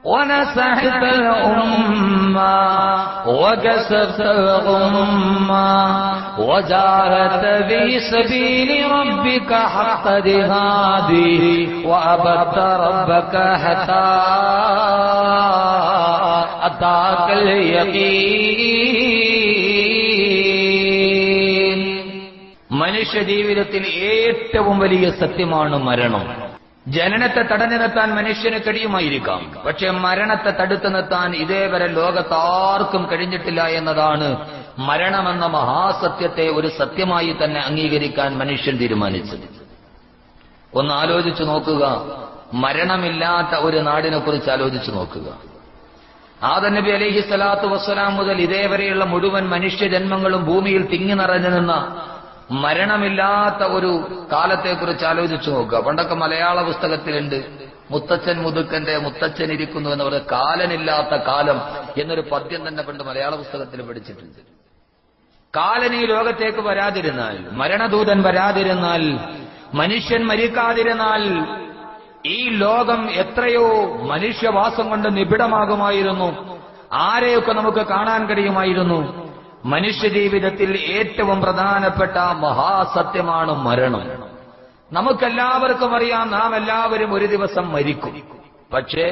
ونصحت الأمة وكسبت الغمة وجاهدت في سبيل ربك حق جهاده وعبدت ربك حتى أتاك اليقين. മനുഷ്യ ജീവിതത്തിൽ ഏറ്റവും വലിയ സത്യമാണ് മരണം. ജനനത്തെ തടഞ്ഞു നിർത്താൻ മനുഷ്യന് കഴിയുമായിരിക്കാം, പക്ഷെ മരണത്തെ തടുത്തു നിർത്താൻ ഇതേവരെ ലോകത്താർക്കും കഴിഞ്ഞിട്ടില്ല എന്നതാണ് മരണമെന്ന മഹാസത്യത്തെ ഒരു സത്യമായി തന്നെ അംഗീകരിക്കാൻ മനുഷ്യൻ തീരുമാനിച്ചത്. ഒന്ന് ആലോചിച്ചു നോക്കുക, മരണമില്ലാത്ത ഒരു നാടിനെ കുറിച്ച് ആലോചിച്ചു നോക്കുക. ആദം നബി അലൈഹി സ്വലാത്തു വസ്സലാം മുതൽ ഇതേവരെയുള്ള മുഴുവൻ മനുഷ്യജന്മങ്ങളും ഭൂമിയിൽ തിങ്ങി നിറഞ്ഞു നിന്ന മരണമില്ലാത്ത ഒരു കാലത്തെക്കുറിച്ച് ആലോചിച്ചു നോക്കുക. പണ്ടൊക്കെ മലയാള പുസ്തകത്തിലുണ്ട് മുത്തച്ഛൻ മുതുക്കന്റെ മുത്തച്ഛൻ ഇരിക്കുന്നു എന്ന് പറയുന്ന കാലനില്ലാത്ത കാലം എന്നൊരു പദ്യം തന്നെ പണ്ട് മലയാള പുസ്തകത്തിൽ പഠിച്ചിട്ടുണ്ട്. കാലൻ ഈ ലോകത്തേക്ക് വരാതിരുന്നാൽ, മരണദൂതൻ വരാതിരുന്നാൽ, മനുഷ്യൻ മരിക്കാതിരുന്നാൽ ഈ ലോകം എത്രയോ മനുഷ്യവാസം കൊണ്ട് നിബിഡമാകുമായിരുന്നു. ആരെയൊക്കെ നമുക്ക് കാണാൻ കഴിയുമായിരുന്നു. മനുഷ്യജീവിതത്തിൽ ഏറ്റവും പ്രധാനപ്പെട്ട മഹാസത്യമാണ് മരണം. നമുക്കെല്ലാവർക്കും അറിയാം, നാം എല്ലാവരും ഒരു ദിവസം മരിക്കും. പക്ഷേ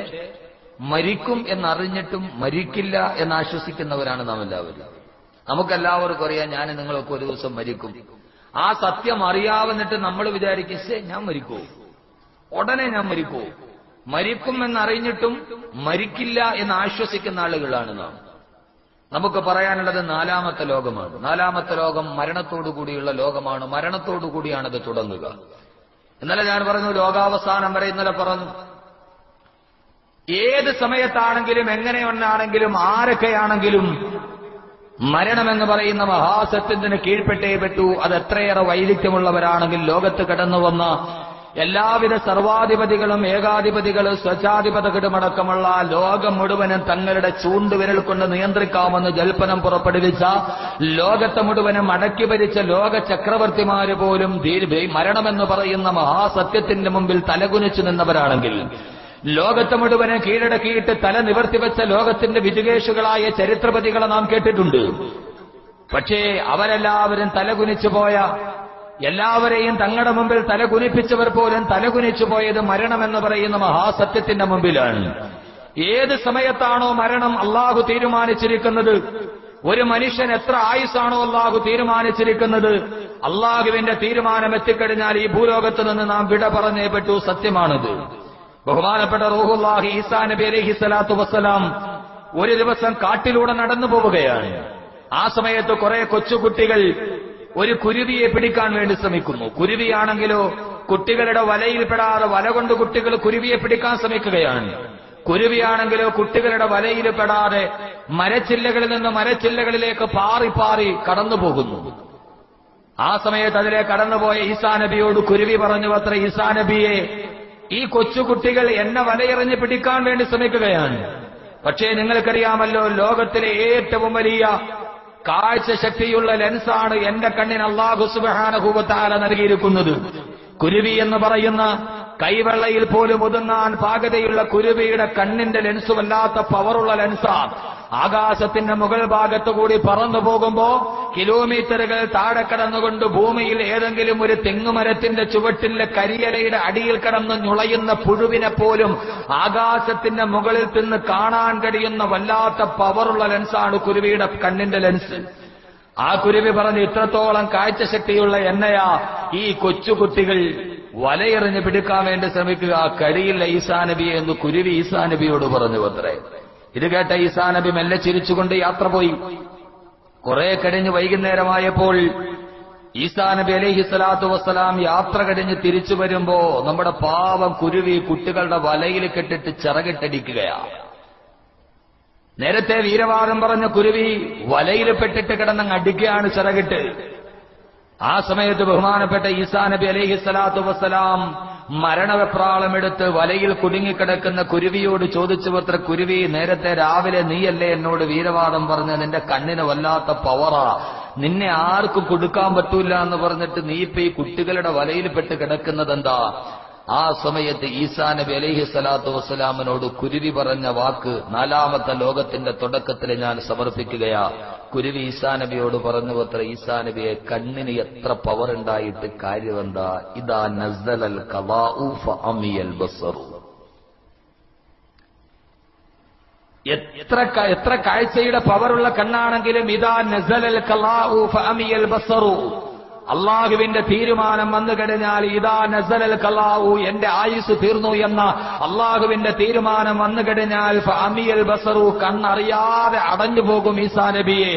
മരിക്കും എന്നറിഞ്ഞിട്ടും മരിക്കില്ല എന്ന് ആശ്വസിക്കുന്നവരാണ് നാം എല്ലാവരും. നമുക്കെല്ലാവർക്കും അറിയാം, ഞാൻ നിങ്ങളൊക്കെ ഒരു ദിവസം മരിക്കും. ആ സത്യം അറിയാവുന്നിട്ട് നമ്മൾ വിചാരിക്കും, ഞാൻ മരിക്കൂ, ഉടനെ ഞാൻ മരിക്കൂ. മരിക്കും എന്നറിഞ്ഞിട്ടും മരിക്കില്ല എന്ന് ആശ്വസിക്കുന്ന ആളുകളാണ് നാം. നമുക്ക് പറയാനുള്ളത് നാലാമത്തെ ലോകമാണ്. നാലാമത്തെ ലോകം മരണത്തോടുകൂടിയുള്ള ലോകമാണ്. മരണത്തോടുകൂടിയാണത് തുടങ്ങുക. ഇന്നലെ ഞാൻ പറഞ്ഞു, ലോകാവസാനം വരെ ഇന്നലെ പറഞ്ഞു. ഏത് സമയത്താണെങ്കിലും എങ്ങനെയൊന്നാണെങ്കിലും ആരൊക്കെയാണെങ്കിലും മരണമെന്ന് പറയുന്ന മഹാസത്യത്തിന് കീഴ്പ്പെട്ടേ പറ്റൂ. അത് എത്രയേറെ വൈവിധ്യമുള്ളവരാണെങ്കിൽ ലോകത്ത് കടന്നു വന്ന എല്ലാവിധ സർവാധിപതികളും ഏകാധിപതികളും സ്വച്ഛാധിപതികളുമടക്കമുള്ള ലോകം മുഴുവനും തങ്ങളുടെ ചൂണ്ടുവിരൽ കൊണ്ട് നിയന്ത്രിക്കാമെന്ന് ജൽപ്പനം പുറപ്പെടുവിച്ച, ലോകത്തെ മുഴുവനും അടക്കി ഭരിച്ച ലോക ചക്രവർത്തിമാര് പോലും മരണമെന്ന് പറയുന്ന മഹാസത്യത്തിന്റെ മുമ്പിൽ തലകുനിച്ചു നിന്നവരാണെങ്കിൽ, ലോകത്തെ മുഴുവനെ കീഴടക്കിയിട്ട് തല നിവർത്തിവെച്ച ലോകത്തിന്റെ വിജുകേഷുകളായ ചരിത്രപതികളെ നാം കേട്ടിട്ടുണ്ട്. പക്ഷേ അവരെല്ലാവരും തലകുനിച്ചു പോയ, എല്ലാവരെയും തങ്ങളുടെ മുമ്പിൽ തലകുനിപ്പിച്ചവർ പോലും തലകുനിച്ചു പോയത് മരണമെന്ന് പറയുന്ന മഹാസത്യത്തിന്റെ മുമ്പിലാണ്. ഏത് സമയത്താണോ മരണം അള്ളാഹു തീരുമാനിച്ചിരിക്കുന്നത്, ഒരു മനുഷ്യൻ എത്ര ആയുസ്സാണോ അള്ളാഹു തീരുമാനിച്ചിരിക്കുന്നത്, അള്ളാഹുവിന്റെ തീരുമാനം എത്തിക്കഴിഞ്ഞാൽ ഈ ഭൂലോകത്ത് നിന്ന് നാം വിട പറഞ്ഞേ പറ്റൂ. സത്യമാണിത്. ബഹുമാനപ്പെട്ട റൂഹുല്ലാഹി ഈസാ നബി അലൈഹി സ്വലാത്തു വസ്സലാം ഒരു ദിവസം കാട്ടിലൂടെ നടന്നു പോവുകയാണ്. ആ സമയത്ത് കുറെ കൊച്ചുകുട്ടികൾ ഒരു കുരുവിയെ പിടിക്കാൻ വേണ്ടി ശ്രമിക്കുന്നു. കുരുവിയാണെങ്കിലോ കുട്ടികളുടെ വലയിൽപ്പെടാതെ വല കൊണ്ട് കുട്ടികൾ കുരുവിയെ പിടിക്കാൻ ശ്രമിക്കുകയാണ്. കുരുവിയാണെങ്കിലോ കുട്ടികളുടെ വലയിൽപ്പെടാതെ മരച്ചില്ലകളിൽ നിന്ന് മരച്ചില്ലകളിലേക്ക് പാറി പാറി കടന്നു പോകുന്നു. ആ സമയത്ത് അതിലെ കടന്നുപോയ ഈസാ നബിയോട് കുരുവി പറഞ്ഞു, അത്ര ഈസാ നബിയെ, ഈ കൊച്ചുകുട്ടികൾ എന്നെ വലയെറിഞ്ഞ് പിടിക്കാൻ വേണ്ടി ശ്രമിക്കുകയാണ്. പക്ഷേ നിങ്ങൾക്കറിയാമല്ലോ, ലോകത്തിലെ ഏറ്റവും വലിയ കാഴ്ച ശക്തിയുള്ള ലെൻസാണ് എന്റെ കണ്ണിന് അല്ലാഹു സുബ്ഹാനഹു വ തആല നൽകിയിരിക്കുന്നത്. കുരുവി എന്ന് പറയുന്ന കൈവെള്ളയിൽ പോലും ഒതുങ്ങാൻ പാകതയുള്ള കുരുവിയുടെ കണ്ണിന്റെ ലെൻസ് വല്ലാത്ത പവറുള്ള ലെൻസാണ്. ആകാശത്തിന്റെ മുകൾ ഭാഗത്തുകൂടി പറന്നു പോകുമ്പോ കിലോമീറ്ററുകൾ താഴെ കടന്നുകൊണ്ട് ഭൂമിയിൽ ഏതെങ്കിലും ഒരു തെങ്ങുമരത്തിന്റെ ചുവട്ടിലെ കരിയലയുടെ അടിയിൽ കടന്ന് ഞുളയുന്ന പുഴുവിനെ പോലും ആകാശത്തിന്റെ മുകളിൽ നിന്ന് കാണാൻ കഴിയുന്ന വല്ലാത്ത പവറുള്ള ലെൻസാണ് കുരുവിയുടെ കണ്ണിന്റെ ലെൻസ്. ആ കുരുവി പറഞ്ഞു, ഇത്രത്തോളം കാഴ്ചശക്തിയുള്ള എന്നെയാ ഈ കൊച്ചുകുട്ടികൾ വലയെറിഞ്ഞ് പിടിക്കാൻ വേണ്ടി ശ്രമിക്കുക, കഴിയില്ല ഈസാ നബിയെ എന്ന് കുരുവി ഈസാ നബിയോട് പറഞ്ഞു അത്രേ. ഇത് കേട്ട ഈസാ നബി മെല്ലെ ചിരിച്ചുകൊണ്ട് യാത്ര പോയി. കുറെ കഴിഞ്ഞ് വൈകുന്നേരമായപ്പോൾ ഈസാ നബി അലൈഹി സ്വലാത്തു വസ്സലാം യാത്ര കഴിഞ്ഞ് തിരിച്ചു വരുമ്പോ നമ്മുടെ പാവം കുരുവി കുട്ടികളുടെ വലയിൽ കെട്ടിട്ട് ചിറകിട്ടടിക്കുകയാ. നേരത്തെ വീരവാദം പറഞ്ഞ കുരുവി വലയിൽ പെട്ടിട്ട് കിടന്നങ്ങ് അടിക്കുകയാണ് ചിറകിട്ട്. ആ സമയത്ത് ബഹുമാനപ്പെട്ട ഈസാ നബി അലൈഹി സ്വലാത്തു വസ്സലാം മരണവെപ്രാളമെടുത്ത് വലയിൽ കുടുങ്ങിക്കിടക്കുന്ന കുരുവിയോട് ചോദിച്ചു, അത്ര കുരുവി, നേരത്തെ രാവിലെ നീയല്ലേ എന്നോട് വീരവാദം പറഞ്ഞ, നിന്റെ കണ്ണിന് വല്ലാത്ത പവറാ, നിന്നെ ആർക്കും കൊടുക്കാൻ പറ്റൂല എന്ന് പറഞ്ഞിട്ട് നീ ഇപ്പൊ ഈ കുട്ടികളുടെ വലയിൽപ്പെട്ട് കിടക്കുന്നതെന്താ? ആ സമയത്ത് ഈസാ നബി അലൈഹി സ്വലാത്തു വസ്സലാമിനോട് കുരുവി പറഞ്ഞ വാക്ക് 4ാമത്തെ ലോകത്തിന്റെ തുടക്കത്തിൽ ഞാൻ സമർപ്പിക്കുകയാ. കുരുവി ഈസാ നബിയോട് പറഞ്ഞു അത്ര, ഈസാ നബിയെ കണ്ണിന് എത്ര പവർ ഉണ്ടായിട്ട് കാര്യമെന്താ, ഇദാ നസ്സലൽ ഖളാഉ ഫഅമിയൽ ബസറു. എത്ര കാഴ്ചയുടെ പവറുള്ള കണ്ണാണെങ്കിലും ഇദാ നസ്സലൽ ഖളാഉ ഫഅമിയൽ ബസറു, അള്ളാഹുവിന്റെ തീരുമാനം വന്നു കഴിഞ്ഞാൽ ഇദാ നസലൽ ഖലാഉ, എന്റെ ആയുസ് തീർന്നു എന്ന അള്ളാഹുവിന്റെ തീരുമാനം വന്നു കഴിഞ്ഞാൽ ഫഅമിയൽ ബസറു, കണ്ണറിയാതെ അടഞ്ഞു പോകും ഈസാ നബിയെ.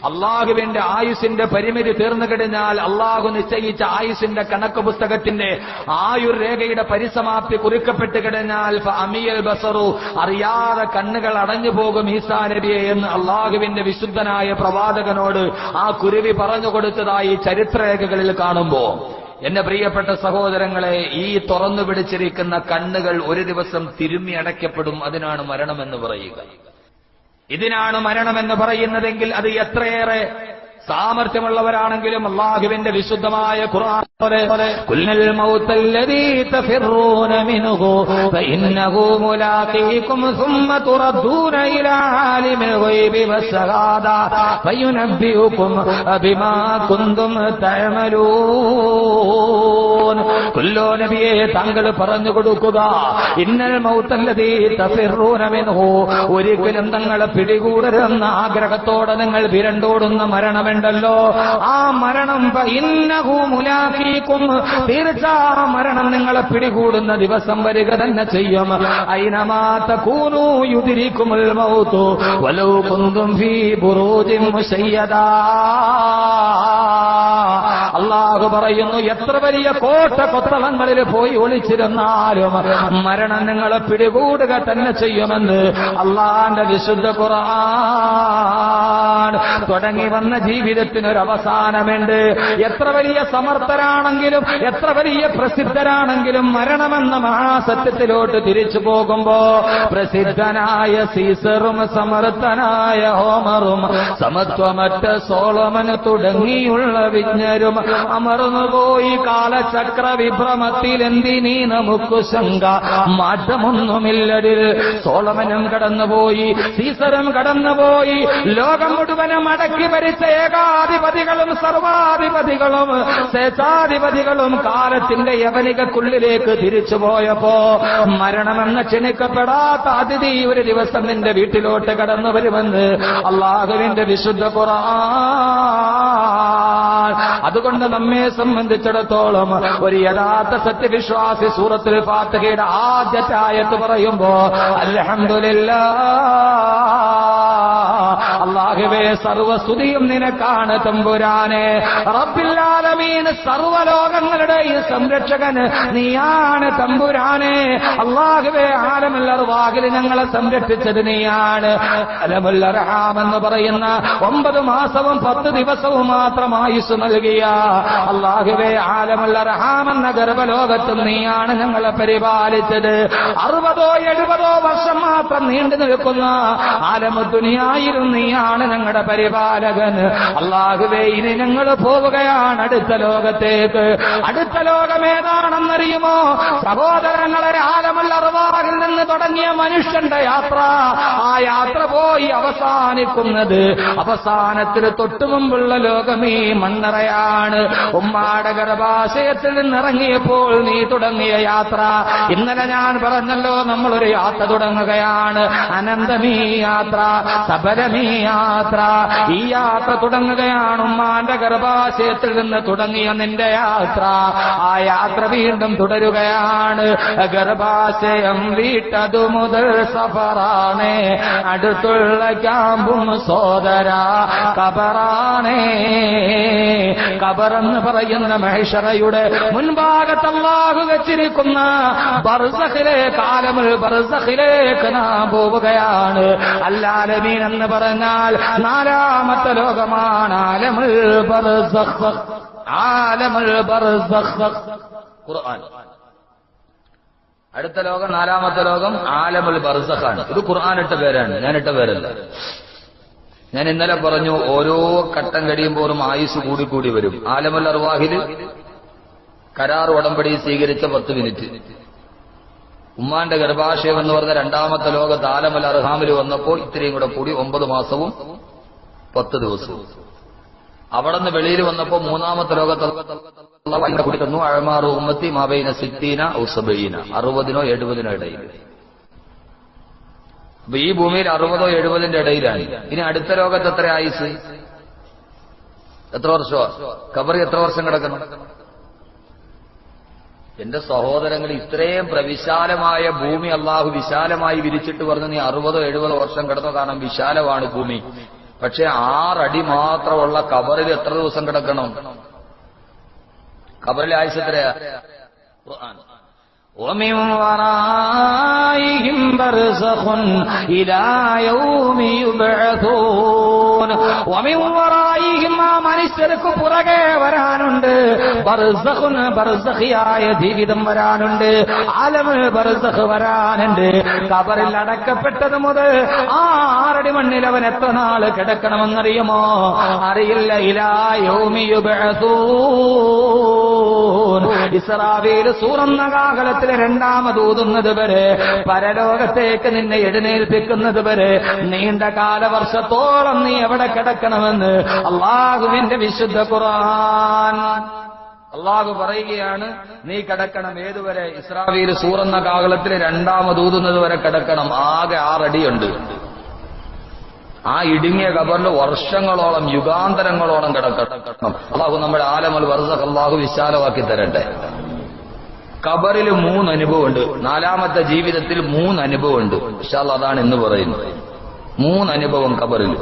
അള്ളാഹുവിന്റെ ആയുസിന്റെ പരിമിതി തീർന്നു കഴിഞ്ഞാൽ, അള്ളാഹു നിശ്ചയിച്ച ആയുസിന്റെ കണക്ക് പുസ്തകത്തിന്റെ ആയുർരേഖയുടെ പരിസമാപ്തി കുറിക്കപ്പെട്ട് കഴിഞ്ഞാൽ ഫഅമിയൽ ബസറു, അറിയാതെ കണ്ണുകൾ അടഞ്ഞു പോകും ഈസാ നബിയെ എന്ന് അള്ളാഹുവിന്റെ വിശുദ്ധനായ പ്രവാചകനോട് ആ കുരുവി പറഞ്ഞു കൊടുത്തതായി ചരിത്രരേഖകളിൽ കാണുമ്പോ, എന്റെ പ്രിയപ്പെട്ട സഹോദരങ്ങളെ, ഈ തുറന്നു പിടിച്ചിരിക്കുന്ന കണ്ണുകൾ ഒരു ദിവസം തിരുമ്മി അടയ്ക്കപ്പെടും. അതിനാണ് മരണമെന്ന് പറയുക. ഇതിനാണ് മരണമെന്ന് പറയുന്നതെങ്കിൽ അത് എത്രയേറെ സാമർത്ഥ്യമുള്ളവരാണെങ്കിലും അല്ലാഹുവിന്റെ വിശുദ്ധമായ ഖുർആൻ കുല്ലൽ മൗതല്ലദീ തഫിറൂന മിൻഹു ഫഇന്നഹു മുലാഖീകും സുമ്മ തുറദ്ദൂന ഇലാ ആലിമിൽ ഗൈബി വശഹാദ ഫയുനബ്ബിഉകും ബിമാ കുന്തും തഅമലൂൻ. കുല്ലോ നബിയെ, താങ്കൾ പറഞ്ഞു കൊടുക്കുക, ഇന്നൽ മൗതല്ലദീ തഫിറൂന മിൻഹു, ഒരിക്കലും തങ്ങളെ പിടികൂടരുതെന്ന ആഗ്രഹത്തോടെ നിങ്ങൾ വിരണ്ടോടുന്ന മരണമുണ്ടല്ലോ, ആ മരണം ഫഇന്നഹു മുലാഖീകും, തീർച്ചാ മരണം നിങ്ങളെ പിടികൂടുന്ന ദിവസം വരിക തന്നെ ചെയ്യും. ഐനമാ തകൂനൂ യുദ്രികുമുൽ മൗതു വലൗ കുന്തും ഫീ ബുറൂജിൻ മുശയ്യദാ. അല്ലാഹു പറയുന്നു, എത്ര വലിയ കോട്ട കൊത്തളങ്ങളിൽ പോയി ഒളിച്ചിരുന്നാലും മരണം നിങ്ങളെ പിടികൂടുക തന്നെ ചെയ്യുമെന്ന് അല്ലാഹുവിന്റെ വിശുദ്ധ ഖുർആൻ. തുടങ്ങി വന്ന ജീവിതത്തിനൊരവസാനമുണ്ട്. എത്ര വലിയ സമർത്ഥരാണെങ്കിലും എത്ര വലിയ പ്രസിദ്ധരാണെങ്കിലും മരണമെന്ന മഹാസത്യത്തിലോട്ട് തിരിച്ചു പോകുമ്പോ പ്രസിദ്ധനായ സീസറും സമർത്ഥനായ ഹോമറും സമത്വമറ്റ സോളമൻ തുടങ്ങിയുള്ള വിജ്ഞരും അമർന്നുപോയി കാലചക്ര വിഭ്രമത്തിൽ എന്തിനീ നമുക്ക് ശങ്ക, മാറ്റമൊന്നുമില്ലതിൽ. സോളമനും കടന്നുപോയി, സീസറും കടന്നുപോയി, ലോകം മുഴുവനും അടക്കി ഭരിച്ച ഏകാധിപതികളും സർവാധിപതികളും സ്വേച്ഛാധിപതികളും കാലത്തിന്റെ യവനികക്കുള്ളിലേക്ക് തിരിച്ചുപോയപ്പോ മരണമെന്ന് ക്ഷണിക്കപ്പെടാത്ത അതിഥി ഒരു ദിവസം നിന്റെ വീട്ടിലോട്ട് കടന്നു വരുമെന്ന് അല്ലാഹുവിന്റെ വിശുദ്ധ ഖുർആൻ. അതുകൊണ്ട് നമ്മെ സംബന്ധിച്ചിടത്തോളം ഒരു യഥാർത്ഥ സത്യവിശ്വാസി സൂറത്തുൽ ഫാത്തിഹയുടെ ആദ്യത്തെ ആയത്ത് പറയുമ്പോ അൽഹംദുലില്ലാഹ്, അല്ലാഹുവേ സർവസ്തുതിയും നിനക്കാണ് തമ്പുരാനെ, റബ്ബിൽ ആലമീൻ, സർവലോകങ്ങളുടെയും സംരക്ഷകൻ നീയാണ് തമ്പുരാനെ. അല്ലാഹുവേ ആലമുൽ അർവാഹിൽ ഞങ്ങളെ സംരക്ഷിച്ചത് നീയാണ്. അലമുൽ അർഹാം എന്ന് പറയുന്ന 9 മാസവും 10 ദിവസവും മാത്രം ആയുസ് നൽകിയ അല്ലാഹുവേ ആലമുൽ അർഹാം എന്ന ഗർഭലോകത്തും നീയാണ് ഞങ്ങളെ പരിപാലിച്ചത്. 60 70 വർഷം മാത്രം നീണ്ടു നിൽക്കുന്ന ആലമുദ്ദുനിയായിലും നീയാണ് ഞങ്ങളുടെ പരിപാലകൻ. അല്ലാഹുവേ ഇനി ഞങ്ങൾ പോവുകയാണ് അടുത്ത ലോകത്തേക്ക്. അടുത്ത ലോകം ഏതാണെന്നറിയുമോ സഹോദരങ്ങളെ? ആലമുൽ അർവാഹിൽ നിന്ന് തുടങ്ങിയ മനുഷ്യന്റെ യാത്ര, ആ യാത്ര പോയി അവസാനിക്കുന്നത് അവസാനത്തിൽ തൊട്ടുമുമ്പുള്ള ലോകം ഈ മണ്ണറയാണ്. ഉമ്മാടെ ഗർഭാശയത്തിൽ നിന്നിറങ്ങിയപ്പോൾ നീ തുടങ്ങിയ യാത്ര, ഇന്നലെ ഞാൻ പറഞ്ഞല്ലോ, നമ്മളൊരു യാത്ര തുടങ്ങുകയാണ്. അനന്തമീ യാത്ര, സബലമീ യാത്ര. ഈ യാത്ര തുടങ്ങുകയാണ്. ഉമ്മാന്റെ ഗർഭാശയത്തിൽ നിന്ന് തുടങ്ങിയ നിന്റെ യാത്ര, ആ യാത്ര വീണ്ടും തുടരുകയാണ്. ഗർഭാശയം വീട്ടതു മുതൽ സഫറാണേ, അടുത്തുള്ള ക്യാമ്പും സോദര കബറാണേ. കബറെന്ന് പറയുന്ന മഹ്ശറയുടെ മുൻഭാഗത്ത് അല്ലാഹു വെച്ചിരിക്കുന്ന ബർസഖിലേക്ക്, ആലമുൽ ബർസഖിലേക്ക് നാം പോവുകയാണ്. അൽ-ആലമീൻ എന്ന് പറഞ്ഞാൽ 4ാമത്തെ ലോകമാണ് ആലമുൽ ബർസഖ്. ആലമുൽ ബർസഖ് ഖുർആൻ. അടുത്ത ലോകം 4ാമത്തെ ലോകം ആലമുൽ ബർസഖാണ്. ഇത് ഖുർആൻ ഇട്ട പേരാണ്, ഞാൻ ഇട്ട പേരല്ല. ഞാൻ ഇന്നലെ പറഞ്ഞു, ഓരോ ഘട്ടം കഴിയുമ്പോഴും ആയുസ് കൂടിക്കൂടി വരും. ആലമുൽ അർവാഹിൽ കരാർ ഉടമ്പടി സ്വീകരിച്ച 10 മിനിറ്റ്. ഉമ്മാന്റെ ഗർഭാശയം എന്ന് പറഞ്ഞ രണ്ടാമത്തെ ലോകത്ത് ആലമൽ അർഹാമിൽ വന്നപ്പോൾ ഇത്രയും കൂടെ കൂടി 9 മാസവും 10 ദിവസവും. അവിടെ നിന്ന് വെളിയിൽ വന്നപ്പോൾ മൂന്നാമത്തെ ലോകത്ത് കൂടി തന്നു. അഴമാറു ഉമ്മത്തി മാബൈന സിത്തീന ഔ സബഈന, 60നോ 70നോ ഇടയിൽ. അപ്പൊ ഈ ഭൂമിയിൽ 60ഓ 70ന്റെ ഇടയിലാണ്. ഇനി അടുത്ത ലോകത്ത് എത്ര ആയുസ്? എത്ര വർഷമോ? ഖബറിൽ എത്ര വർഷം കിടക്കണം? എന്റെ സഹോദരങ്ങൾ, ഇത്രയും പ്രവിശാലമായ ഭൂമി അള്ളാഹു വിശാലമായി വിരിച്ചിട്ട് പറഞ്ഞു നീ 60ഓ 70ഓ വർഷം കിടന്നോ, കാരണം വിശാലമാണ് ഭൂമി. പക്ഷെ 6 അടി മാത്രമുള്ള ഖബറിൽ എത്ര ദിവസം കിടക്കണം? ഖബറിലെ ആയുസ് എത്രയാ? ഖുർആൻ وَمِنْ وَرَائِهِمْ بَرْزَخٌ إِلَى يَوْمِ يُبْعَثُونَ وَمِنْ وَرَائِهِمْ ആ മനുഷ്യർക്ക് പുറകെ വരാനുണ്ട് ബർസഖുൻ, ബർസഖിയായ ജീവിതം വരാനുണ്ട്, ആലമുൽ ബർസഖ് വരാനുണ്ട്. ഖബറിൽ അടക്കപ്പെട്ടത് മുതൽ 6 അടി മണ്ണിൽ അവൻ എത്ര നാൾ കിടക്കണമെന്നറിയുമോ? അറിയില്ല. ഇലാ യൗമി യുബ്അസൂൻ. ഇസ്രാഫീൽ സൂറന്ന കാഹളത്തിൽ രണ്ടാമത് ഊതുന്നത് വരെ, പരലോകത്തേക്ക് നിന്നെ എഴുന്നേൽപ്പിക്കുന്നത് വരെ നീണ്ട കാലവർഷത്തോളം നീ എവിടെ കിടക്കണമെന്ന് അള്ളാഹുവിന്റെ വിശുദ്ധ ഖുർആൻ. അള്ളാഹു പറയുകയാണ് നീ കിടക്കണം. ഏതുവരെ? ഇസ്രാഫീൽ സൂറന്ന കാഹളത്തിൽ രണ്ടാമത് ഊതുന്നത് വരെ കിടക്കണം. ആകെ 6 അടിയുണ്ട്. ആ ഇടുങ്ങിയ ഖബറിൽ വർഷങ്ങളോളം, യുഗാന്തരങ്ങളോളം കിടക്കണം. അള്ളാഹു നമ്മുടെ ആലമുൽ ബർസഖ് അള്ളാഹു വിശാലമാക്കി തരട്ടെ. ഖബറിൽ 3 അനുഭവമുണ്ട്. 4ാമത്തെ ജീവിതത്തിൽ 3 അനുഭവമുണ്ട്. ഇൻഷാ അല്ലാഹ് അതാണ് ഇന്ന് പറയുന്നത്. 3 അനുഭവം ഖബറിൽ.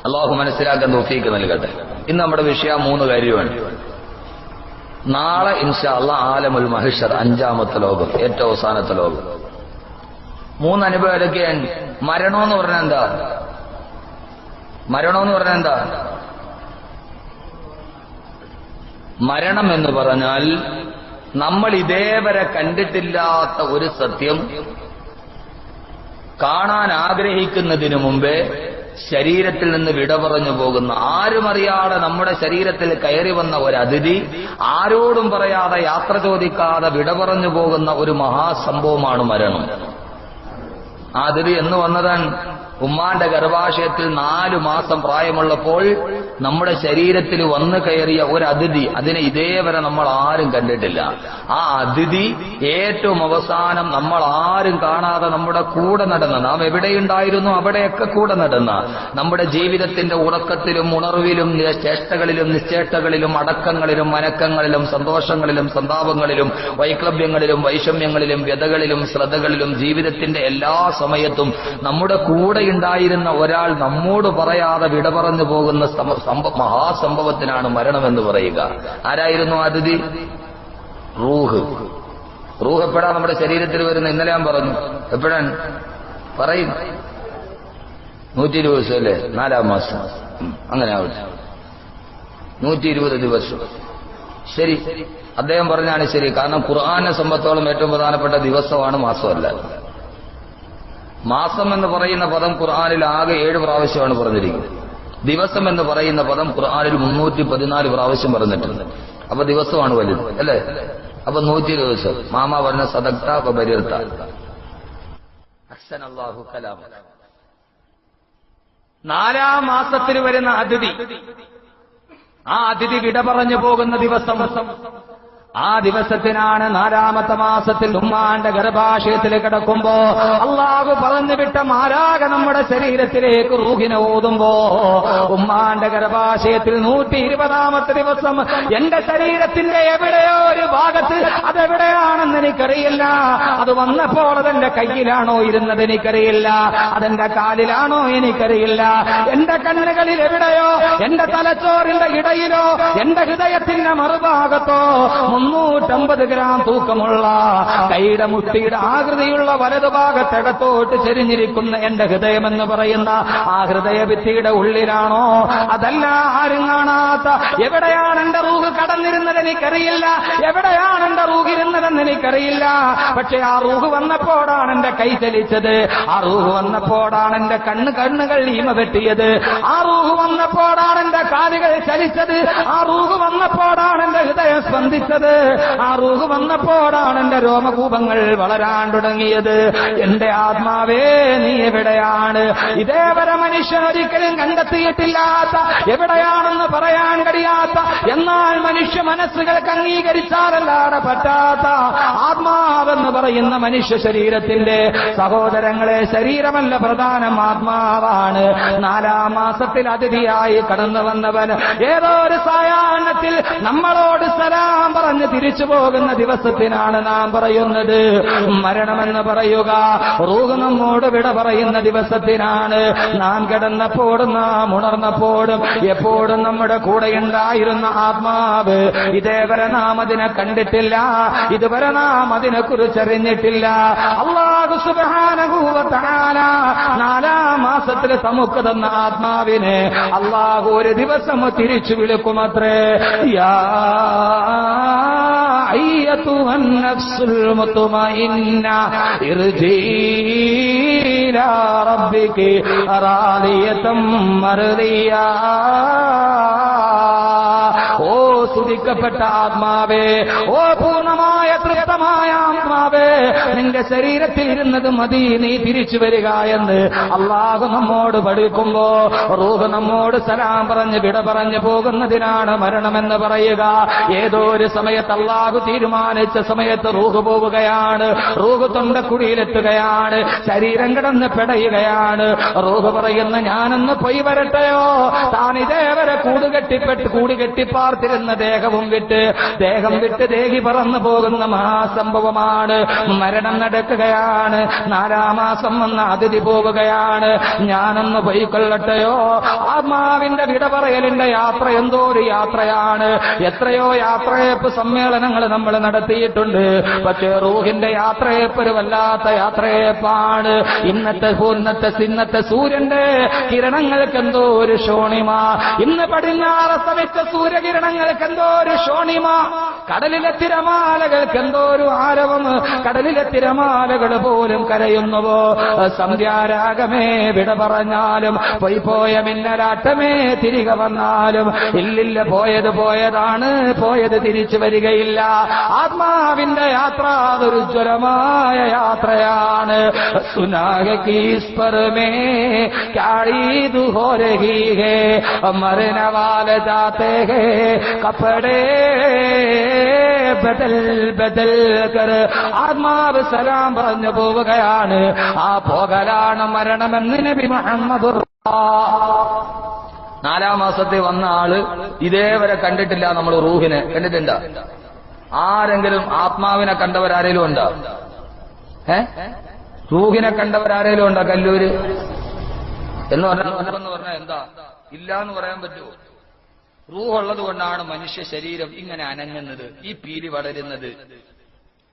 അള്ളാഹു മനസ്സിലാക്കാൻ തൗഫീഖ് നൽകട്ടെ. ഇന്ന് നമ്മുടെ വിഷയം 3 കാര്യമാണ്. നാളെ ഇൻഷാ അല്ലാഹ് ആലമുൽ മഹ്ശർ, 5ാമത്തെ ലോകം, ഏറ്റവും അവസാനത്തെ ലോകം. 3 അനുഭവം ഏതൊക്കെയാണ്? മരണമെന്ന് പറഞ്ഞാൽ എന്താ? മരണമെന്ന് പറഞ്ഞാൽ എന്താ? മരണം എന്ന് പറഞ്ഞാൽ നമ്മൾ ഇതേവരെ കണ്ടിട്ടില്ലാത്ത ഒരു സത്യം കാണാൻ ആഗ്രഹിക്കുന്നതിനു മുമ്പേ ശരീരത്തിൽ നിന്ന് വിട പറഞ്ഞു പോകുന്ന, ആരുമറിയാതെ നമ്മുടെ ശരീരത്തിൽ കയറി വന്ന ഒരു അതിഥി, ആരോടും പറയാതെ യാത്ര ചോദിക്കാതെ വിട പറഞ്ഞു പോകുന്ന ഒരു മഹാസംഭവമാണ് മരണം. ആ അതിഥി എന്ന് വന്നതാണ് ഉമ്മാന്റെ ഗർഭാശയത്തിൽ 4 മാസം പ്രായമുള്ളപ്പോൾ നമ്മുടെ ശരീരത്തിൽ വന്നു കയറിയ ഒരു അതിഥി. അതിനെ ഇതേവരെ നമ്മൾ ആരും കണ്ടിട്ടില്ല. ആ അതിഥി ഏറ്റവും അവസാനം നമ്മൾ ആരും കാണാതെ നമ്മുടെ കൂടെ നടന്ന, നാം എവിടെയുണ്ടായിരുന്നു അവിടെയൊക്കെ കൂടെ നടന്ന, നമ്മുടെ ജീവിതത്തിന്റെ ഉറക്കത്തിലും ഉണർവിലും ചേഷ്ടകളിലും നിശ്ചേഷ്ടകളിലും അടക്കങ്ങളിലും മനക്കങ്ങളിലും സന്തോഷങ്ങളിലും സന്താപങ്ങളിലും വൈക്ലഭ്യങ്ങളിലും വൈഷമ്യങ്ങളിലും വ്യതകളിലും ശ്രദ്ധകളിലും ജീവിതത്തിന്റെ എല്ലാ സമയത്തും നമ്മുടെ കൂടെ ഉണ്ടായിരുന്ന ഒരാൾ നമ്മോട് പറയാതെ വിട പറഞ്ഞു പോകുന്ന മഹാസംഭവത്തിനാണ് മരണമെന്ന് പറയുക. ആരായിരുന്നു അതിഥി? റൂഹ്. റൂഹ് എപ്പോഴാണ് നമ്മുടെ ശരീരത്തിൽ വരുന്നത്? ഇന്നലെ ഞാൻ പറഞ്ഞു. എപ്പോഴാണ് പറയും? 120 ദിവസം അല്ലേ? 4ാം മാസം. അങ്ങനെ ആവട്ടെ, 120 ദിവസം. ശരി, അദ്ദേഹം പറഞ്ഞാണ് ശരി. കാരണം ഖുർആനെ സംബന്ധിച്ചോളം ഏറ്റവും പ്രധാനപ്പെട്ട ദിവസമാണ്, മാസമല്ല. മാസം എന്ന് പറയുന്ന പദം ഖുർആനിൽ ആകെ 7 പ്രാവശ്യമാണ് പറഞ്ഞിരിക്കുന്നത്. ദിവസം എന്ന് പറയുന്ന പദം ഖുർആനിൽ 314 പ്രാവശ്യം പറഞ്ഞിട്ടുണ്ട്. അപ്പൊ ദിവസമാണ് വലുത് അല്ലേ? അപ്പൊ 120 ദിവസം. മാമ പറഞ്ഞ സദക്ത ബരിർത്ത. അഹ്സനല്ലാഹു കലാമ. 4ാം മാസത്തിൽ വരുന്ന അതിഥി, ആ അതിഥി വിട പറഞ്ഞു പോകുന്ന ദിവസം. ആ ദിവസത്തിനാണ് 4ാമത്തെ മാസത്തിൽ ഉമ്മാന്റെ ഗർഭാശയത്തിൽ കിടക്കുമ്പോ അള്ളാഹു പറഞ്ഞു വിട്ട മാലാഖ നമ്മുടെ ശരീരത്തിലേക്ക് റൂഹിനെ ഓതുമ്പോ ഉമ്മാന്റെ ഗർഭാശയത്തിൽ 120ാമത്തെ ദിവസം എന്റെ ശരീരത്തിന്റെ എവിടെയോ ഒരു ഭാഗത്ത്, അതെവിടെയാണെന്ന് എനിക്കറിയില്ല. അത് വന്നപ്പോൾ അതെന്റെ കയ്യിലാണോ ഇരുന്നത് എനിക്കറിയില്ല, അതെന്റെ കാലിലാണോ എനിക്കറിയില്ല. എന്റെ കണ്ണുകളിൽ എവിടെയോ, എന്റെ തലച്ചോറിന്റെ ഇടയിലോ, എന്റെ ഹൃദയത്തിന്റെ മറുഭാഗത്തോ 350 ഗ്രാം തൂക്കമുള്ള കൈയുടെ മുട്ടിയുടെ ആകൃതിയുള്ള വലതുഭാഗത്തകത്തോട്ട് ചെരിഞ്ഞിരിക്കുന്ന എന്റെ ഹൃദയമെന്ന് പറയുന്ന ആ ഹൃദയഭിത്തിയുടെ ഉള്ളിലാണോ, അതല്ല ആരും കാണാത്ത എവിടെയാണ് എന്റെ റൂഹ് കടന്നിരുന്നത് എനിക്കറിയില്ല, എവിടെയാണ് എന്റെ റൂഹ് ഇരുന്നതെന്ന് എനിക്കറിയില്ല. പക്ഷെ ആ റൂഹ് വന്നപ്പോഴാണ് എന്റെ കൈ ചലിച്ചത്, ആ റൂഹ് വന്നപ്പോഴാണ് എന്റെ കണ്ണുകൾ ഈമ വെട്ടിയത്, ആ റൂഹ് വന്നപ്പോഴാണ് എന്റെ കാലുകൾ ചലിച്ചത്, ആ റൂഹ് വന്നപ്പോഴാണ് എന്റെ ഹൃദയം സ്പന്ദിച്ചത്, ആ റൂഹ് വന്നപ്പോഴാണ് എന്റെ രോമകൂപങ്ങൾ വളരാൻ തുടങ്ങിയത്. എന്റെ ആത്മാവേ നീ എവിടെയാണ്? ഇതേവരെ മനുഷ്യൻ ഒരിക്കലും കണ്ടെത്തിയിട്ടില്ലാത്ത, എവിടെയാണെന്ന് പറയാൻ കഴിയാത്ത, എന്നാൽ മനുഷ്യ മനസ്സുകൾക്ക് അംഗീകരിച്ചാലല്ലാതെ പറ്റാത്ത ആത്മാവെന്ന് പറയുന്ന മനുഷ്യ ശരീരത്തിന്റെ സഹോദരങ്ങളെ, ശരീരമല്ല പ്രധാനം, ആത്മാവാണ്. 4-ാം മാസത്തിൽ അതിഥിയായി കടന്നു വന്നവൻ ഏതോ ഒരു സായാഹ്നത്തിൽ നമ്മളോട് സലാം പറഞ്ഞ് തിരിച്ചു പോകുന്ന ദിവസത്തിനാണ് നാം പറയുന്നത് മരണമെന്ന് പറയുക. റൂഹ് നമ്മോട് വിട പറയുന്ന ദിവസത്തിനാണ്. നാം കിടന്നപ്പോഴും നാം ഉണർന്നപ്പോഴും എപ്പോഴും നമ്മുടെ കൂടെയുണ്ടായിരുന്ന ആത്മാവ്, ഇതേവരെ നാം അതിനെ കണ്ടിട്ടില്ല, ഇതുവരെ നാം അതിനെക്കുറിച്ചറിഞ്ഞിട്ടില്ല. അല്ലാഹു സുബ്ഹാനഹു വ തആല 4-ാം മാസത്തിൽ നമുക്ക് തന്ന ആത്മാവിനെ അല്ലാഹു ഒരു ദിവസം തിരിച്ചു വിളിക്കുമത്രേ. യാ അയ്യതുഹൻ നഫ്സുൽ മുത്മഇന്ന ഇർജീ ഇലാ റബ്ബികി റാദിയതം മർദിയാ. ഓ സ്തുതിക്കപ്പെട്ട ആത്മാവേ, ഓ പൂർണ്ണമായ തൃപ്തമായ ആത്മാവേ, നിന്റെ ശരീരത്തിൽ ഇരുന്നത് മതി, നീ തിരിച്ചു വരിക എന്ന് അല്ലാഹു നമ്മോട് പഠിക്കുമ്പോ റൂഹ് നമ്മോട് സലാം പറഞ്ഞ് വിട പറഞ്ഞു പോകുന്നതിനാണ് മരണമെന്ന് പറയുക. ഏതോ ഒരു സമയത്ത് അല്ലാഹു തീരുമാനിച്ച സമയത്ത് റൂഹ് പോവുകയാണ്, റൂഹ് തൊണ്ടക്കുഴിയിലെത്തുകയാണ്, ശരീരം കിടന്ന് പിടയുകയാണ്. റൂഹ് പറയുന്ന ഞാനൊന്ന് പോയി വരട്ടെയോ? താൻ ഇതേവരെ കൂടുകെട്ടിപ്പാർത്തിരുന്ന ദേഹം വിട്ട് ദേഹി പറന്നു പോകുന്ന മഹാസംഭവമാണ്. മരണം നടക്കുകയാണ്. 4-ാം മാസം വന്ന അതിഥി പോവുകയാണ്. ഞാനൊന്ന് പോയിക്കൊള്ളട്ടെയോ? ആത്മാവിന്റെ വിട പറയലിന്റെ യാത്ര എന്തോ ഒരു യാത്രയാണ്. എത്രയോ യാത്രയപ്പ് സമ്മേളനങ്ങൾ നമ്മൾ നടത്തിയിട്ടുണ്ട്. പക്ഷേ റൂഹിന്റെ യാത്രയപ്പ് ഒരു വല്ലാത്ത യാത്രയപ്പാണ്. ഇന്നത്തെ സൂര്യന്റെ കിരണങ്ങൾക്ക് എന്തോ ഒരു ശോണിമ, ഇന്ന് പടിഞ്ഞാറ് അസ്തമിച്ച സൂര്യകിരണങ്ങൾക്ക് എന്തോ ഒരു ശോണിമ, കടലിലെ തിരമാലകൾക്ക് എന്തോ ഒരു ആരവം, കടലിലെ തിരമാലകൾ പോലും കരയുന്നുവോ? സന്ധ്യാരാഗമേ വിട പറഞ്ഞാലും, പോയ മിന്നലാട്ടമേ തിരികെ വന്നാലും, ഇല്ലില്ല പോയത് പോയതാണ്, പോയത് തിരിച്ചു വരികയില്ല. ആത്മാവിന്റെ യാത്ര അതൊരു ജ്വലമായ യാത്രയാണ്. സുനാഹെ കീസ് पर में क्या ईद हो रही है, मरने वाले जाते हैं कपड़े ബദൽ ബദൽ കർ. ആത്മാവ് സലാം പറഞ്ഞു പോവുകയാണ്. ആ പോകലാണ് മരണമെന്ന് നബി മുഹമ്മദ്. 4-ാം മാസത്തിൽ വന്ന ആള് ഇതേവരെ കണ്ടിട്ടില്ല. നമ്മൾ റൂഹിനെ കണ്ടിട്ടുണ്ടോ? ആരെങ്കിലും ആത്മാവിനെ കണ്ടവരാരേലും ഉണ്ടോ? റൂഹിനെ കണ്ടവരാരേലും ഉണ്ടോ? കല്ലൂര് എന്ന് പറഞ്ഞാൽ എന്താ? ഇല്ല എന്ന് പറയാൻ പറ്റുമോ? റൂഹുള്ളത് കൊണ്ടാണ് മനുഷ്യ ശരീരം ഇങ്ങനെ അനങ്ങുന്നത്, ഈ പീലി വളരുന്നത്,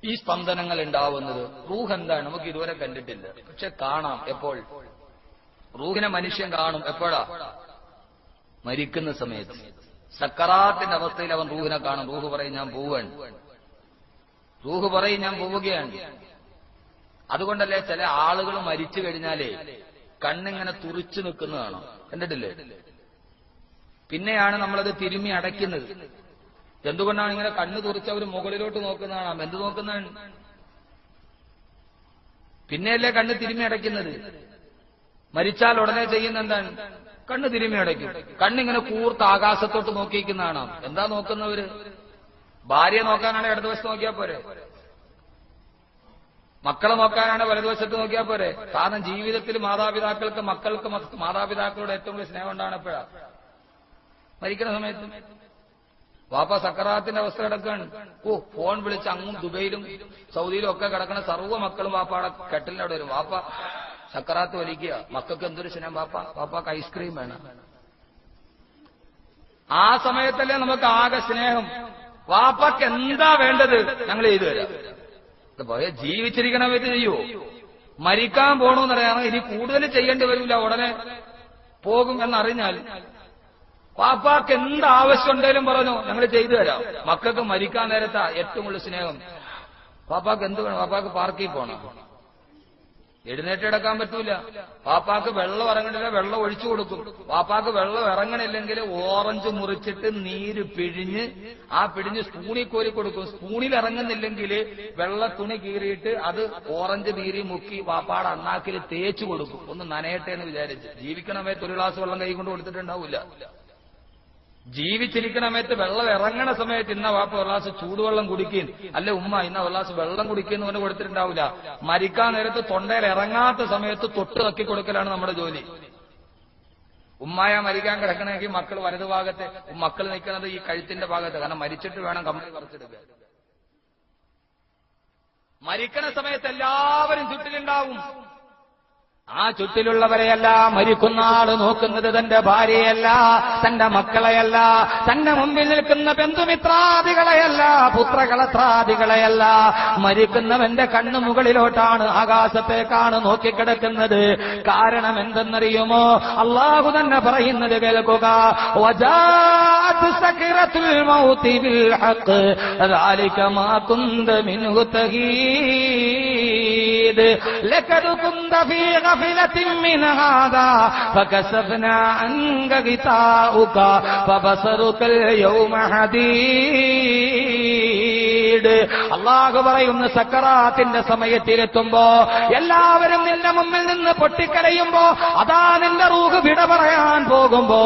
ഈ സ്പന്ദനങ്ങൾ ഉണ്ടാവുന്നത്. റൂഹ് എന്താണ് നമുക്ക് ഇതുവരെ കണ്ടിട്ടില്ല, പക്ഷെ കാണാം. എപ്പോൾ? റൂഹിനെ മനുഷ്യൻ കാണും. എപ്പോഴാ? മരിക്കുന്ന സമയത്ത്, സക്കറാത്തിന്റെ അവസ്ഥയിൽ അവൻ റൂഹിനെ കാണും. റൂഹ് പറയും ഞാൻ പോവാണ്, റൂഹ് പറയും ഞാൻ പോവുകയാണ്. അതുകൊണ്ടല്ലേ ചില ആളുകൾ മരിച്ചു കഴിഞ്ഞാലേ കണ്ണിങ്ങനെ തുറിച്ചു നിൽക്കുന്നതാണ്, കണ്ടിട്ടില്ലേ? പിന്നെയാണ് നമ്മളത് തിരുമ്മി അടയ്ക്കുന്നത്. എന്തുകൊണ്ടാണ് ഇങ്ങനെ കണ്ണ് തുറിച്ച് അവർ മുകളിലോട്ട് നോക്കുന്നതാണ്? എന്ത് നോക്കുന്നതാണ്? പിന്നെയല്ലേ കണ്ണ് തിരുമ്മി അടയ്ക്കുന്നത്. മരിച്ചാൽ ഉടനെ ചെയ്യുന്ന എന്താണ്? കണ്ണ് തിരുമ്മി അടയ്ക്കും. കണ്ണിങ്ങനെ കൂർത്ത് ആകാശത്തോട്ട് നോക്കിയിരിക്കുന്നതാണ്. എന്താ നോക്കുന്നവര്? ഭാര്യ നോക്കാനാണ് ഇടതുവശത്ത് നോക്കിയാൽ പോരെ, മക്കളെ നോക്കാനാണ് വലതുവശത്ത് നോക്കിയാൽ പോരെ. കാരണം ജീവിതത്തിൽ മാതാപിതാക്കൾക്ക് മാതാപിതാക്കളോട് ഏറ്റവും കൂടുതൽ സ്നേഹം ഉണ്ടാണ് എപ്പോഴാ? മരിക്കുന്ന സമയത്ത്. വാപ്പ സക്കറാത്തിന്റെ അവസ്ഥ കിടക്കുകയാണ്. ഫോൺ വിളിച്ച് അങ്ങും ദുബൈയിലും സൗദിയിലും ഒക്കെ കിടക്കുന്ന സർവ്വ മക്കളും വാപ്പാടെ കെട്ടിലിന്റെ അവിടെ വരും. വാപ്പ സക്കറാത്ത് വലിക്കുക. മക്കൾക്ക് എന്തൊരു സ്നേഹം! വാപ്പാക്ക് ഐസ്ക്രീം വേണം. ആ സമയത്തല്ലേ നമുക്ക് ആകെ സ്നേഹം. വാപ്പാക്ക് എന്താ വേണ്ടത് ഞങ്ങൾ ചെയ്തു തരാം. പോയ ജീവിച്ചിരിക്കണമെന്ന് ചെയ്യൂ. മരിക്കാൻ പോകണമെന്നറിയാമോ, ഇനി കൂടുതൽ ചെയ്യേണ്ടി വരില്ല, ഉടനെ പോകും എന്നറിഞ്ഞാൽ വാപ്പാക്ക് എന്ത് ആവശ്യം ഉണ്ടെങ്കിലും പറഞ്ഞു ഞങ്ങൾ ചെയ്തു തരാം. മക്കൾക്ക് മരിക്കാൻ നേരത്താ ഏറ്റവും കൂടുതൽ സ്നേഹം. വാപ്പാക്ക് എന്ത് വേണം? വാപ്പാക്ക് പാർക്കിൽ പോകണം, എഴുന്നേറ്റ് കിടക്കാൻ പറ്റൂല. വാപ്പാക്ക് വെള്ളം ഇറങ്ങണില്ല, വെള്ളം ഒഴിച്ചു കൊടുക്കും. വാപ്പാക്ക് വെള്ളം ഇറങ്ങണില്ലെങ്കിൽ ഓറഞ്ച് മുറിച്ചിട്ട് നീര് പിഴിഞ്ഞ് പിഴിഞ്ഞ് സ്പൂണിൽ കോരി കൊടുക്കും. സ്പൂണിൽ ഇറങ്ങുന്നില്ലെങ്കിൽ വെള്ള തുണി കീറിയിട്ട് അത് ഓറഞ്ച് നീരി മുക്കി വാപ്പാടെ അണ്ണാക്കിൽ തേച്ചു കൊടുക്കും, ഒന്ന് നനയട്ടെ എന്ന് വിചാരിച്ച്. ജീവിക്കണമേത്ത് ഒരു ഗ്ലാസ് വെള്ളം കൈ കൊണ്ട് കൊടുത്തിട്ടുണ്ടാവില്ല. ജീവിച്ചിരിക്കണമേത്ത് വെള്ളം ഇറങ്ങണ സമയത്ത് ഇന്ന വാപ്പ ഒരു ഗ്ലാസ് ചൂടുവെള്ളം കുടിക്കുകയും അല്ലെ ഉമ്മ ഇന്ന ഒരു ഗ്ലാസ് വെള്ളം കുടിക്കുന്നു എന്ന് കൊടുത്തിട്ടുണ്ടാവില്ല. മരിക്കാൻ നേരത്ത് തൊണ്ടയിൽ ഇറങ്ങാത്ത സമയത്ത് തൊട്ട് നക്കി കൊടുക്കലാണ് നമ്മുടെ ജോലി. ഉമ്മായ മരിക്കാൻ കിടക്കണമെങ്കിൽ മക്കൾ വലതു ഭാഗത്ത്, മക്കൾ നിൽക്കുന്നത് ഈ കഴുത്തിന്റെ ഭാഗത്ത്, കാരണം മരിച്ചിട്ട് വേണം കമ്പനി പറിച്ചെടുക്കാൻ. മരിക്കണ സമയത്ത് എല്ലാവരും ചുറ്റിലുണ്ടാവും. ആ ചുറ്റിലുള്ളവരെയല്ല മരിക്കുന്ന ആള് നോക്കുന്നത് തന്റെ ഭാര്യയല്ല, തന്റെ മക്കളെയല്ല, തന്റെ മുമ്പിൽ നിൽക്കുന്ന ബന്ധുമിത്രാദികളെയല്ല, പുത്രകളത്രാദികളെയല്ല. മരിക്കുന്നവന്റെ കണ്ണു മുകളിലോട്ടാണ്, ആകാശത്തേക്കാണ് നോക്കിക്കിടക്കുന്നത്. കാരണം എന്തെന്നറിയുമോ? അള്ളാഹു തന്നെ പറയുന്നത് കേൾക്കുക, വജാഅത് സക്റത്തുൽ മൗതി ബിൽ ഹഖ് ദാലിക മാ കുന്ത മിൻഹു തഹീദ് ലഖദ് കുന്ത ഫീ غفلة من هذا فكشفنا عنك غطاءك فبصرك اليوم حديد. അള്ളാഹു പറയുന്ന സക്കറാത്തിന്റെ സമയത്തിലെത്തുമ്പോ എല്ലാവരും നിന്റെ മുമ്പിൽ നിന്ന് പൊട്ടിക്കരയുമ്പോ അതാ നിന്റെ റൂഹ് വിട പറയാൻ പോകുമ്പോ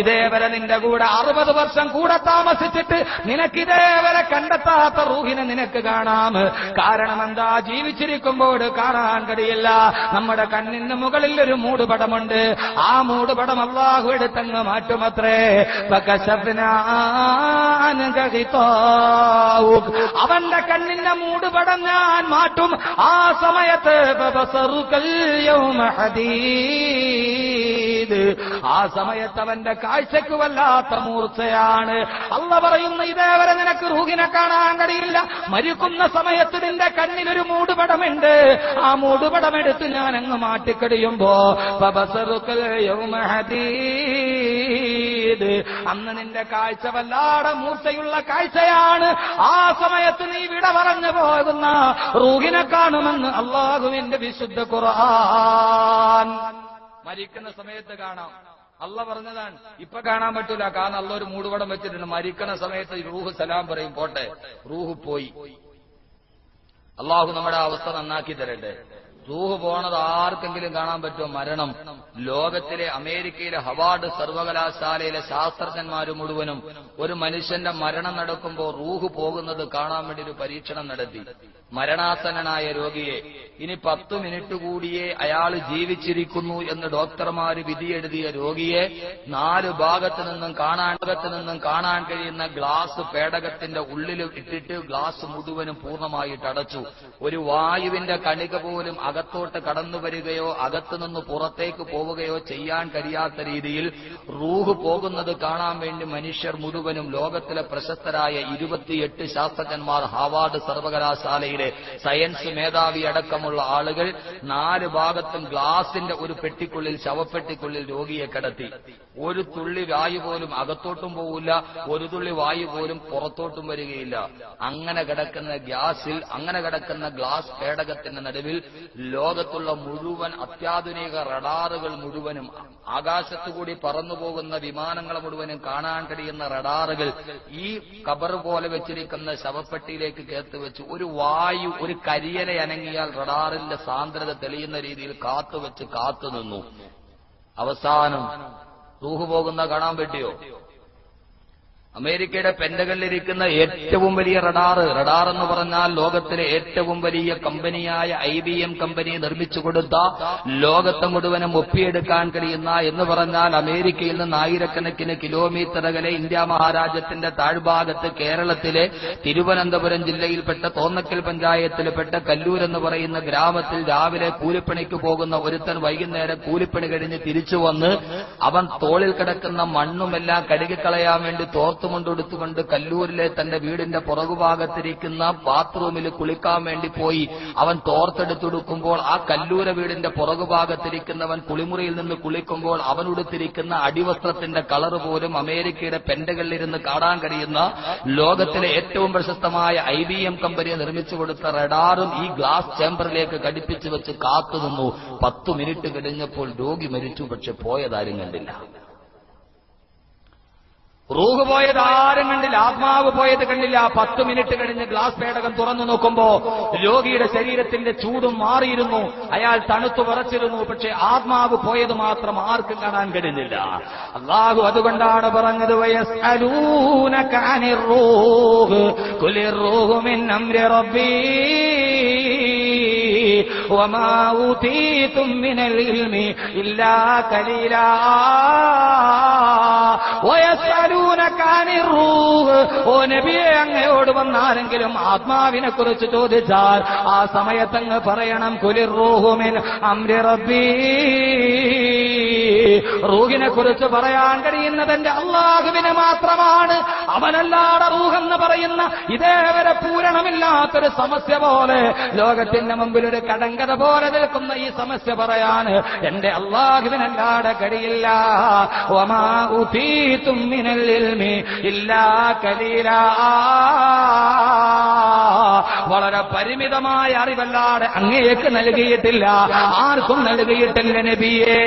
ഇതേവരെ നിന്റെ കൂടെ 60 വർഷം കൂടെ താമസിച്ചിട്ട് നിനക്കിതേവരെ കണ്ടെത്താത്ത റൂഹിനെ നിനക്ക് കാണാം. കാരണം എന്താ? ജീവിച്ചിരിക്കുമ്പോൾ കാണാൻ കഴിയില്ല. നമ്മുടെ കണ്ണിന് മുകളിൽ ഒരു മൂടുപടമുണ്ട്. ആ മൂടുപടം അള്ളാഹു എടുത്തങ്ങ് മാറ്റുമത്രേ. അവന്റെ കണ്ണിന്റെ മൂടുപടം ഞാൻ മാറ്റും. ആ സമയത്ത് ആ സമയത്ത് അവന്റെ കാഴ്ചക്ക് വല്ലാത്ത മൂർച്ചയാണ്. അള്ള പറയുന്ന ഇതേവരെ നിനക്ക് റൂഹിനെ കാണാൻ കഴിയില്ല. മരിക്കുന്ന സമയത്ത് നിന്റെ കണ്ണിലൊരു മൂടുപടമുണ്ട്. ആ മൂടുപടമെടുത്ത് ഞാൻ അങ്ങ് മാറ്റിക്കടിയുമ്പോ അന്ന് നിന്റെ കാഴ്ച വല്ലാതെ മൂർച്ചയുള്ള കാഴ്ചയാണ്. ആ സമയത്ത് നീ വിട പറഞ്ഞു പോകുന്ന റൂഹിനെ കാണുമെന്ന് അള്ളാഹുവിന്റെ വിശുദ്ധ ഖുർആൻ. മരിക്കുന്ന സമയത്ത് കാണാം. അള്ള പറഞ്ഞതാണ്. ഇപ്പൊ കാണാൻ പറ്റൂല, കാരണം അള്ള ഒരു മൂടുപടം വെച്ചിട്ടുണ്ട്. മരിക്കുന്ന സമയത്ത് റൂഹ് സലാം പറയും, പോട്ടെ, റൂഹ് പോയി. അള്ളാഹു നമ്മുടെ അവസ്ഥ നന്നാക്കി തരട്ടെ. റൂഹ് പോണത് ആർക്കെങ്കിലും കാണാൻ പറ്റുമോ? മരണം ലോകത്തിലെ അമേരിക്കയിലെ ഹവാർഡ് സർവകലാശാലയിലെ ശാസ്ത്രജ്ഞന്മാർ മുഴുവനും ഒരു മനുഷ്യന്റെ മരണം നടക്കുമ്പോൾ റൂഹ് പോകുന്നത് കാണാൻ വേണ്ടി ഒരു പരീക്ഷണം നടത്തി. മരണാസന്നനായ രോഗിയെ ഇനി 10 മിനിറ്റ് കൂടിയേ അയാൾ ജീവിച്ചിരിക്കുന്നു എന്ന് ഡോക്ടർമാര് വിധിയെഴുതിയ രോഗിയെ 4 ഭാഗത്തു നിന്നും കാണാൻ കഴിയുന്ന ഗ്ലാസ് പേടകത്തിന്റെ ഉള്ളിൽ ഇട്ടിട്ട് ഗ്ലാസ് മുഴുവനും പൂർണ്ണമായിട്ട് അടച്ചു. ഒരു വായുവിന്റെ കണിക പോലും അകത്തോട്ട് കടന്നു വരികയോ അകത്തുനിന്ന് പുറത്തേക്ക് പോവുകയോ ചെയ്യാൻ കഴിയാത്ത രീതിയിൽ റൂഹ് പോകുന്നത് കാണാൻ വേണ്ടി മനുഷ്യർ മുഴുവനും ലോകത്തിലെ പ്രശസ്തരായ 28 ശാസ്ത്രജ്ഞന്മാർ ഹാവാർഡ് സർവകലാശാലയിലെ സയൻസ് മേധാവി അടക്കമുള്ള ആളുകൾ 4 ഭാഗത്തും ഗ്ലാസിന്റെ ഒരു പെട്ടിക്കുള്ളിൽ, ശവപ്പെട്ടിക്കുള്ളിൽ രോഗിയെ കിടത്തി. ഒരു തുള്ളി വായു പോലും അകത്തോട്ടും പോവില്ല, ഒരു തുള്ളി വായു പോലും പുറത്തോട്ടും വരികയില്ല. അങ്ങനെ കിടക്കുന്ന ഗ്ലാസ് പേടകത്തിന്റെ നടുവിൽ ലോകത്തുള്ള മുഴുവൻ അത്യാധുനിക റഡാറുകൾ മുഴുവനും, ആകാശത്തുകൂടി പറന്നുപോകുന്ന വിമാനങ്ങൾ മുഴുവനും കാണാൻ കഴിയുന്ന റഡാറുകൾ ഈ കബർ പോലെ വെച്ചിരിക്കുന്ന ശവപ്പെട്ടിയിലേക്ക് ചേർത്ത് വെച്ച് ഒരു വായു, ഒരു കരിയല അനങ്ങിയാൽ റഡാറിന്റെ സാന്ദ്രത തെളിയുന്ന രീതിയിൽ കാത്തുനിന്നു. അവസാനം റൂഹ് പോകുന്ന കാണാൻ പറ്റിയോ? അമേരിക്കയുടെ പെന്റഗണിലിരിക്കുന്ന ഏറ്റവും വലിയ റഡാർ എന്ന് പറഞ്ഞാൽ ലോകത്തിലെ ഏറ്റവും വലിയ കമ്പനിയായ IBM കമ്പനി നിർമ്മിച്ചു കൊടുത്ത, ലോകത്തെ മുഴുവനും ഒപ്പിയെടുക്കാൻ കഴിയുന്ന, എന്ന് പറഞ്ഞാൽ അമേരിക്കയിൽ നിന്ന് 1000കണക്കിന് കിലോമീറ്റർ അകലെ ഇന്ത്യ മഹാരാജ്യത്തിന്റെ താഴ്ഭാഗത്ത് കേരളത്തിലെ തിരുവനന്തപുരം ജില്ലയിൽപ്പെട്ട തോന്നക്കൽ പഞ്ചായത്തിൽപ്പെട്ട കല്ലൂർ എന്ന് പറയുന്ന ഗ്രാമത്തിൽ രാവിലെ കൂലിപ്പണിക്ക് പോകുന്ന ഒരുത്തൻ വൈകുന്നേരം കൂലിപ്പണി കഴിഞ്ഞ് തിരിച്ചു വന്ന് അവൻ തോളിൽ കിടക്കുന്ന മണ്ണുമെല്ലാം കഴുകിക്കളയാൻ വേണ്ടി തോർത്തു തോർത്തുമുണ്ടെടുത്തുകൊണ്ട് കല്ലൂരിലെ തന്റെ വീടിന്റെ പുറകുഭാഗത്തിരിക്കുന്ന ബാത്റൂമിൽ കുളിക്കാൻ വേണ്ടി പോയി. അവൻ തോർത്തെടുത്തെടുക്കുമ്പോൾ ആ കല്ലൂര വീടിന്റെ പുറകുഭാഗത്തിരിക്കുന്നവൻ കുളിമുറിയിൽ നിന്ന് കുളിക്കുമ്പോൾ അവനുടുത്തിരിക്കുന്ന അടിവസ്ത്രത്തിന്റെ കളർ പോലും അമേരിക്കയുടെ പെന്റകളിലിരുന്ന് കാണാൻ കഴിയുന്ന ലോകത്തിലെ ഏറ്റവും പ്രശസ്തമായ IBM കമ്പനി നിർമ്മിച്ചു കൊടുത്ത റഡാറും ഈ ഗ്ലാസ് ചേംബറിലേക്ക് ഘടിപ്പിച്ചു വെച്ച് കാത്തുനിന്നു. 10 മിനിറ്റ് കഴിഞ്ഞപ്പോൾ രോഗി മരിച്ചു. പക്ഷെ പോയതാരും കണ്ടില്ല. റൂഹ് പോയത് ആരും കണ്ടില്ല, ആത്മാവ് പോയത് കണ്ടില്ല. 10 മിനിറ്റ് കഴിഞ്ഞ് ഗ്ലാസ് പേടകം തുറന്നു നോക്കുമ്പോ രോഗിയുടെ ശരീരത്തിന്റെ ചൂടും മാറിയിരുന്നു, അയാൾ തണുത്തു വിറച്ചിരുന്നു. പക്ഷെ ആത്മാവ് പോയത് മാത്രം ആർക്കും കാണാൻ കഴിയുന്നില്ല. അല്ലാഹു അതുകൊണ്ടാണ് പറഞ്ഞത്, വയസ്അലൂനക അനിർ റൂഹ് ഖുലിർ റൂഹു മിൻ അംരി റബ്ബീ വമാ ഊതീതും മിനൽ ഇൽമി ഇല്ലാ ഖലീലാ വയസ്അലൂനക അനിർ റൂഹ്. ഓ നബിയെ, അങ്ങയോട് വന്നാരെങ്കിലും ആത്മാവിനെ കുറിച്ച് ചോദിച്ചാൽ ആ സമയത്തങ്ങ് പറയണം, ഖുലിർ റൂഹു മിൻ അംരി റബ്ബീ. റൂഹിനെ കുറിച്ച് പറയാൻ കഴിയുന്നത് എന്റെ അല്ലാഹുവിന് മാത്രമാണ്. അവനല്ലാതെ റൂഹെന്ന് പറയുന്ന ഇതേവരെ പൂരണമില്ലാത്തൊരു സമസ്യ പോലെ, ലോകത്തിന്റെ മുമ്പിൽ ഒരു കടങ്കഥ പോലെ നിൽക്കുന്ന ഈ സമസ്യ പറയാൻ എന്റെ അല്ലാഹുവിനല്ലാതെ കഴിയില്ല. വമാ ഊതീതും മിനൽ ഇൽമി ഇല്ലാ ഖലീലാ. വളരെ പരിമിതമായ അറിവല്ലാതെ അങ്ങേക്ക് നൽകിയിട്ടില്ല, ആർക്കും നൽകിയിട്ടില്ല നബിയേ.